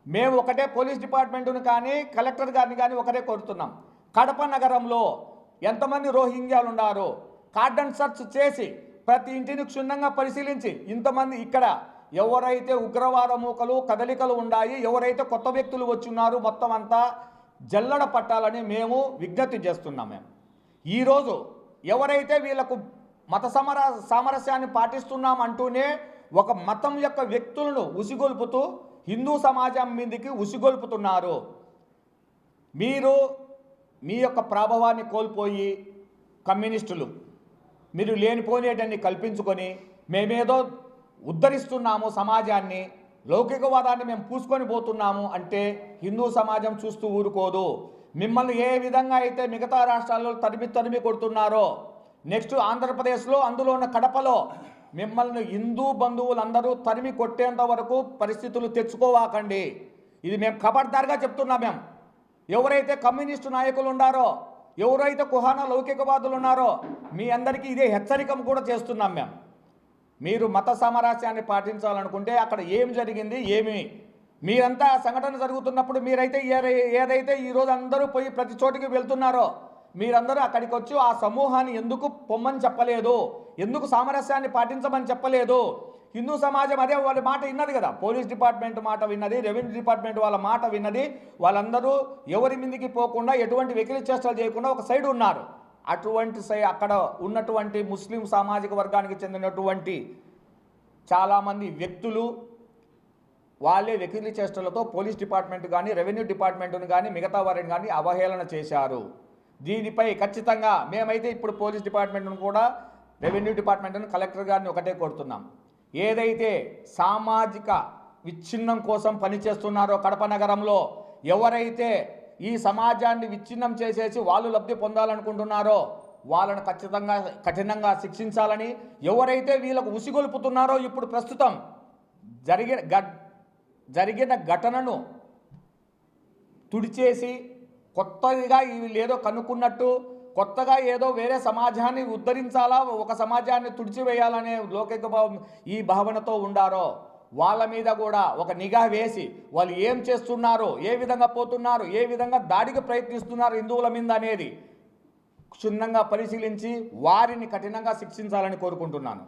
మేము ఒకటే పోలీస్ డిపార్ట్మెంట్ను కానీ కలెక్టర్ గారిని కానీ ఒకటే కోరుతున్నాం. కడప నగరంలో ఎంతమంది రోహింగ్యాలు ఉన్నారు కార్డన్ సెర్చ్ చేసి ప్రతి ఇంటిని క్షుణ్ణంగా పరిశీలించి ఇంతమంది ఇక్కడ ఎవరైతే ఉగ్రవాద మూకలు కదలికలు ఉన్నాయి, ఎవరైతే కొత్త వ్యక్తులు వచ్చి ఉన్నారు మొత్తం అంతా జల్లడ పట్టాలని మేము విజ్ఞప్తి చేస్తున్నాం. మేము ఈరోజు ఎవరైతే వీళ్ళకు మత సామరస్యాన్ని పాటిస్తున్నాం అంటూనే ఒక మతం యొక్క వ్యక్తులను ఉసిగొల్పుతూ హిందూ సమాజం మీదకి ఉసిగొల్పుతున్నారు. మీరు మీ యొక్క ప్రభావాన్ని కోల్పోయి కమ్యూనిస్టులు మీరు లేనిపోనేటన్ని కల్పించుకొని మేమేదో ఉద్ధరిస్తున్నాము సమాజాన్ని, లౌకికవాదాన్ని మేము పూసుకొని పోతున్నాము అంటే హిందూ సమాజం చూస్తూ ఊరుకోదు. మిమ్మల్ని ఏ విధంగా అయితే మిగతా రాష్ట్రాల్లో తరిమి కొడుతున్నారో నెక్స్ట్ ఆంధ్రప్రదేశ్లో అందులో ఉన్న కడపలో మిమ్మల్ని హిందూ బంధువులందరూ తరిమి కొట్టేంత వరకు పరిస్థితులు తెచ్చుకోవాకండి. ఇది మేము ఖబర్దార్గా చెప్తున్నాం. మేము ఎవరైతే కమ్యూనిస్టు నాయకులు ఉన్నారో, ఎవరైతే కుహానా లౌకికవాదులు ఉన్నారో మీ అందరికీ ఇదే హెచ్చరిక కూడా చేస్తున్నాం. మీరు మత సామరస్యాన్ని పాటించాలనుకుంటే అక్కడ ఏం జరిగింది ఏమి మీరంతా సంఘటన జరుగుతున్నప్పుడు మీరైతే ఏదైతే ఈరోజు అందరూ పోయి ప్రతి చోటికి వెళ్తున్నారో మీరందరూ అక్కడికి వచ్చి ఆ సమూహాన్ని ఎందుకు పొమ్మని చెప్పలేదు, ఎందుకు సామరస్యాన్ని పాటించమని చెప్పలేదు. హిందూ సమాజం అదే వాళ్ళ మాట విన్నది కదా, పోలీస్ డిపార్ట్మెంట్ మాట విన్నది, రెవెన్యూ డిపార్ట్మెంట్ వాళ్ళ మాట విన్నది. వాళ్ళందరూ ఎవరి మీదకి పోకుండా ఎటువంటి వెకిలి చేష్టలు చేయకుండా ఒక సైడ్ ఉన్నారు. అటువంటి అక్కడ ఉన్నటువంటి ముస్లిం సామాజిక వర్గానికి చెందినటువంటి చాలామంది వ్యక్తులు వాళ్ళే వెకిలి చేష్టలతో పోలీస్ డిపార్ట్మెంట్ కానీ రెవెన్యూ డిపార్ట్మెంట్ను కానీ మిగతా వారిని కానీ అవహేళన చేశారు. దీనిపై ఖచ్చితంగా మేమైతే ఇప్పుడు పోలీస్ డిపార్ట్మెంట్ను కూడా రెవెన్యూ డిపార్ట్మెంట్ను కలెక్టర్ గారిని ఒకటే కోరుతున్నాం. ఏదైతే సామాజిక విచ్ఛిన్నం కోసం పనిచేస్తున్నారో కడప నగరంలో ఎవరైతే ఈ సమాజాన్ని విచ్ఛిన్నం చేసేసి వాళ్ళు లబ్ధి పొందాలనుకుంటున్నారో వాళ్ళను ఖచ్చితంగా కఠినంగా శిక్షించాలని, ఎవరైతే వీళ్ళకు ఉసిగొల్పుతున్నారో ఇప్పుడు ప్రస్తుతం జరిగిన ఘటనను తుడిచేసి కొత్తగా వీళ్ళు ఏదో కనుక్కున్నట్టు కొత్తగా ఏదో వేరే సమాజాన్ని ఉద్ధరించాలా, ఒక సమాజాన్ని తుడిచివేయాలనే లౌకిక ఈ భావనతో ఉండారో వాళ్ళ మీద కూడా ఒక నిఘా వేసి వాళ్ళు ఏం చేస్తున్నారు, ఏ విధంగా పోతున్నారు, ఏ విధంగా దాడికి ప్రయత్నిస్తున్నారు హిందువుల మీద అనేది క్షుణ్ణంగా పరిశీలించి వారిని కఠినంగా శిక్షించాలని కోరుకుంటున్నాను.